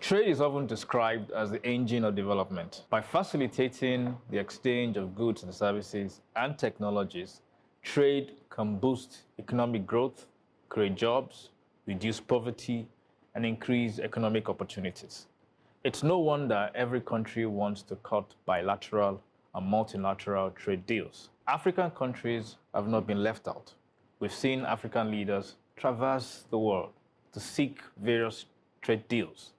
Trade is often described as the engine of development. By facilitating the exchange of goods and services and technologies, trade can boost economic growth, create jobs, reduce poverty, and increase economic opportunities. It's no wonder every country wants to cut bilateral and multilateral trade deals. African countries have not been left out. We've seen African leaders traverse the world to seek various trade deals.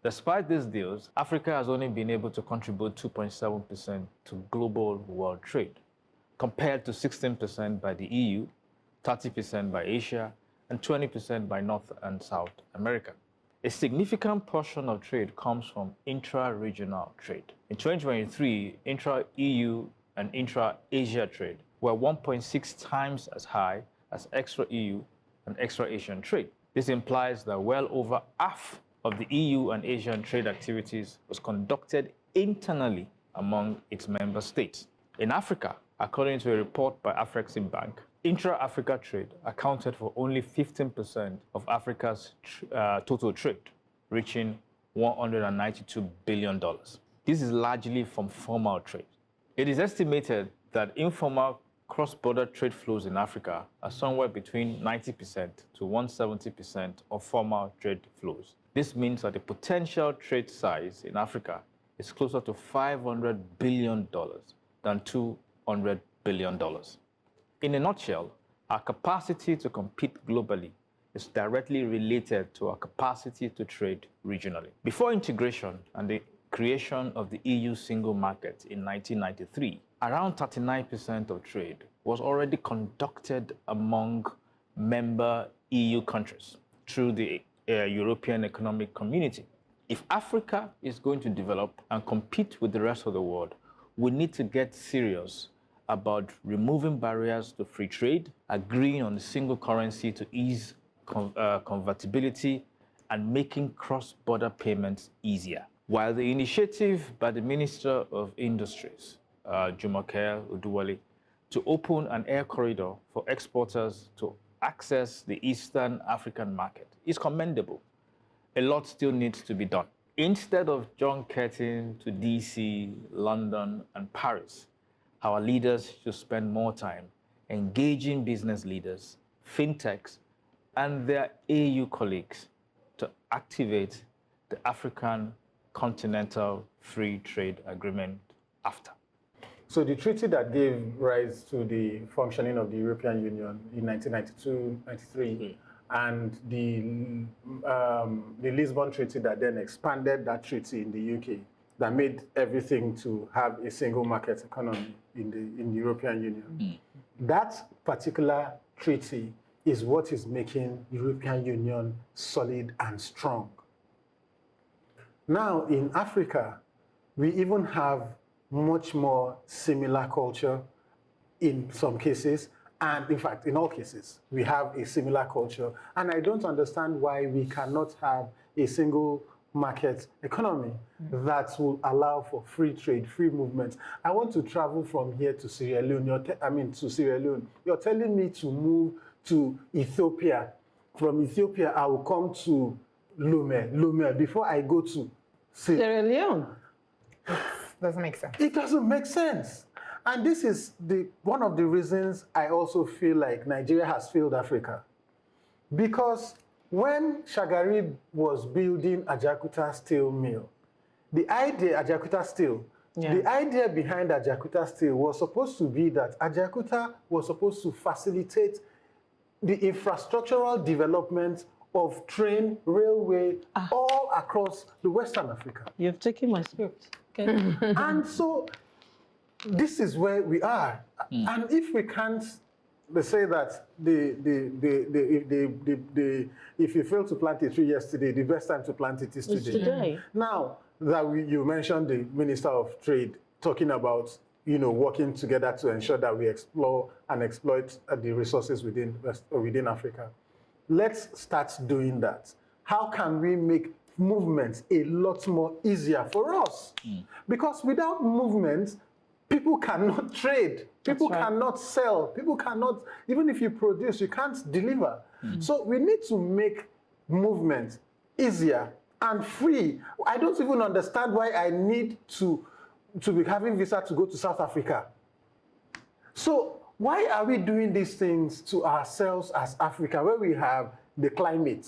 Despite these deals, Africa has only been able to contribute 2.7% to global world trade, compared to 16% by the EU, 30% by Asia, and 20% by North and South America. A significant portion of trade comes from intra-regional trade. In 2023, intra-EU and intra-Asia trade were 1.6 times as high as extra-EU and extra-Asian trade. This implies that well over half of the EU and Asian trade activities was conducted internally among its member states. In Africa, according to a report by Afreximbank, intra-Africa trade accounted for only 15% of Africa's total trade, reaching $192 billion. This is largely from formal trade. It is estimated that informal cross-border trade flows in Africa are somewhere between 90% to 170% of formal trade flows. This means that the potential trade size in Africa is closer to $500 billion than $200 billion. In a nutshell, our capacity to compete globally is directly related to our capacity to trade regionally. Before integration and the creation of the EU single market in 1993, around 39% of trade was already conducted among member EU countries through the European Economic Community. If Africa is going to develop and compete with the rest of the world, we need to get serious about removing barriers to free trade, agreeing on a single currency to ease convertibility, and making cross-border payments easier. While the initiative by the Minister of Industries, Jumoke Oduwole, to open an air corridor for exporters to access the Eastern African market is commendable, a lot still needs to be done. Instead of junketing to DC, London, and Paris, our leaders should spend more time engaging business leaders, fintechs, and their AU colleagues to activate the African Continental Free Trade Agreement ACFTA. So the treaty that gave rise to the functioning of the European Union in 1992-93 and the Lisbon Treaty that then expanded that treaty in the UK, that made everything to have a single market economy in the European Union. That particular treaty is what is making the European Union solid and strong. Now in Africa, we even have much more similar culture in some cases, and in fact, in all cases, we have a similar culture. And I don't understand why we cannot have a single market economy that will allow for free trade, free movement. I want to travel from here to Sierra Leone. You're telling me to move to Ethiopia. From Ethiopia, I will come to Lomé before I go to Sierra Leone. Doesn't make sense. It doesn't make sense. And this is one of the reasons I also feel like Nigeria has failed Africa. Because when Shagari was building Ajakuta Steel Mill, the idea behind Ajakuta Steel was supposed to be that Ajakuta was supposed to facilitate the infrastructural development of train, railway, all across the Western Africa. You've taken my script. Okay. And so this is where we are. And if we can't, they say that if you fail to plant a tree yesterday, the best time to plant it is today. Now that you mentioned the Minister of Trade talking about working together to ensure that we explore and exploit the resources within Africa. Let's start doing that. How can we make movements a lot more easier for us? Because without movement, people cannot trade, people cannot sell, people cannot, even if you produce, you can't deliver. So we need to make movement easier and free. I don't even understand why I need to be having visa to go to South Africa. So why are we doing these things to ourselves as Africa, where we have the climate,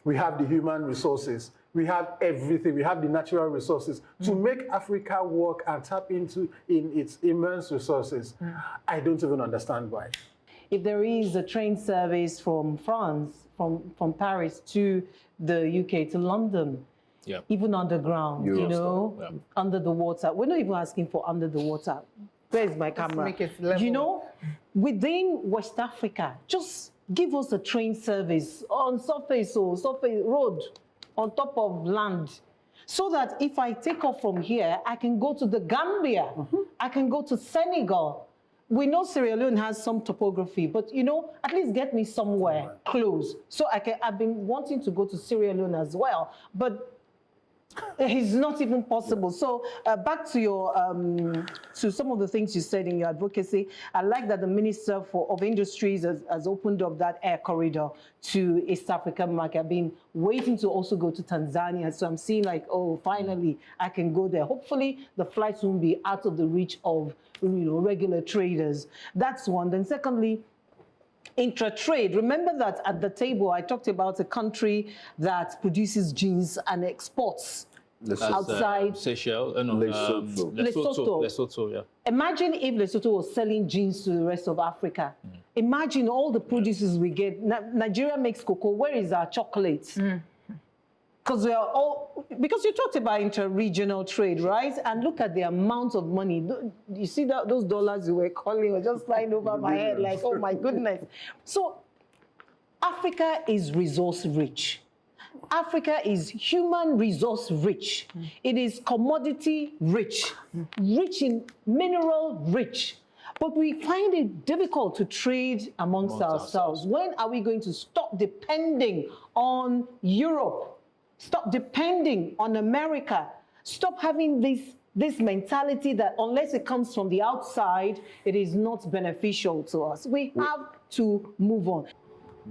we have the human resources, we have everything, we have the natural resources to make Africa work and tap into in its immense resources? I don't even understand why. If there is a train service from France, from Paris to the UK to London, even underground, you know, under the water. We're not even asking for under the water. Where's my camera? Make it level. You know, within West Africa, just give us a train service on surface road, on top of land, so that if I take off from here, I can go to the Gambia, I can go to Senegal. We know Sierra Leone has some topography, but you know, at least get me somewhere close. So I've been wanting to go to Sierra Leone as well, but it's not even possible. So back to your to some of the things you said in your advocacy. I like that the Minister of Industries has opened up that air corridor to East African market. I've been waiting to also go to Tanzania, so I'm seeing like, oh, finally I can go there. Hopefully the flights won't be out of the reach of, you know, regular traders. That's one. Then secondly, intra-trade. Remember that at the table, I talked about a country that produces jeans and exports outside. Seychelles, Lesotho, yeah. Imagine if Lesotho was selling jeans to the rest of Africa. Imagine all the produces we get. Nigeria makes cocoa. Where is our chocolate? Because we are all, because you talked about inter-regional trade, right? And look at the amount of money. You see that those dollars you were calling were just flying over my head, like, oh my goodness. So Africa is resource rich. Africa is human resource rich. It is commodity rich, rich in mineral rich. But we find it difficult to trade amongst ourselves. When are we going to stop depending on Europe? Stop depending on America. Stop having this mentality that unless it comes from the outside, it is not beneficial to us. We have to move on.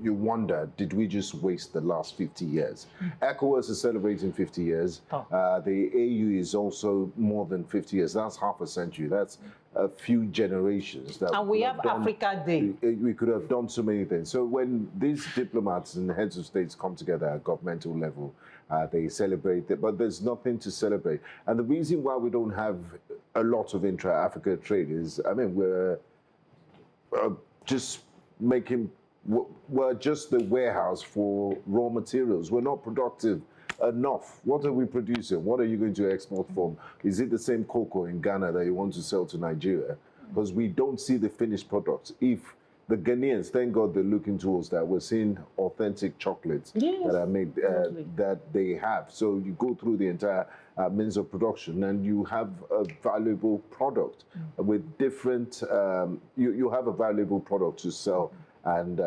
You wonder, did we just waste the last 50 years? ECOWAS is celebrating 50 years. The AU is also more than 50 years. That's half a century. That's a few generations. And we have Africa Day. We could have done so many things. So when these diplomats and heads of states come together at governmental level, they celebrate it, but there's nothing to celebrate. And the reason why we don't have a lot of intra-Africa trade is, I mean, we're just making, we're just the warehouse for raw materials. We're not productive enough. What are we producing? What are you going to export from? Is it the same cocoa in Ghana that you want to sell to Nigeria? Because we don't see the finished product. If the Ghanaians, thank God they're looking towards that. We're seeing authentic chocolates that are made, that they have. So you go through the entire means of production and you have a valuable product with different, you have a valuable product to sell and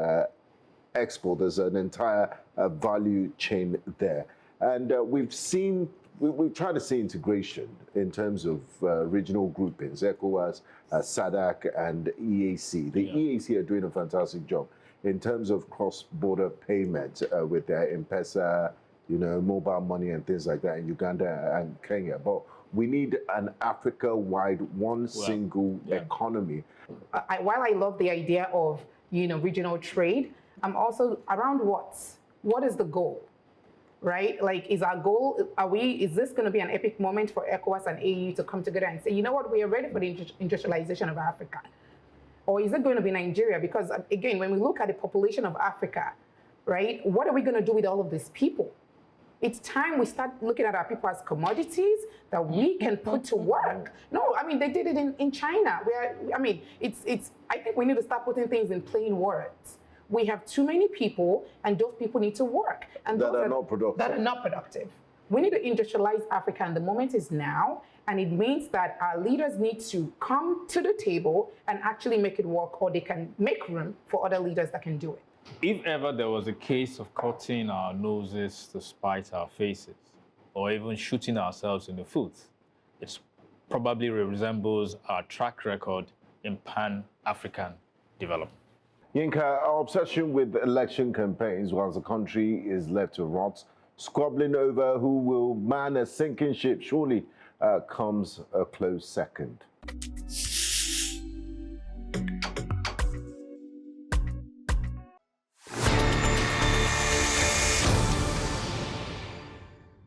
export. There's an entire value chain there. And we've tried to see integration in terms of regional groupings, ECOWAS, SADC, and EAC. The EAC are doing a fantastic job in terms of cross-border payment with their M-Pesa, you know, mobile money and things like that in Uganda and Kenya. But we need an Africa-wide, single economy. While I love the idea of, you know, regional trade, I'm also around what is the goal? Right? Like, is our goal, is this going to be an epic moment for ECOWAS and AU to come together and say, you know what, we are ready for the industrialization of Africa? Or is it going to be Nigeria? Because again, when we look at the population of Africa, right, what are we going to do with all of these people? It's time we start looking at our people as commodities that we can put to work. No, I mean, they did it in China. I think we need to start putting things in plain words. We have too many people, and those people need to work. And that are not productive. That are not productive. We need to industrialize Africa, and the moment is now. And it means that our leaders need to come to the table and actually make it work, or they can make room for other leaders that can do it. If ever there was a case of cutting our noses to spite our faces, or even shooting ourselves in the foot, it probably resembles our track record in Pan-African development. Yinka, our obsession with election campaigns whilst the country is left to rot squabbling over who will man a sinking ship surely comes a close second.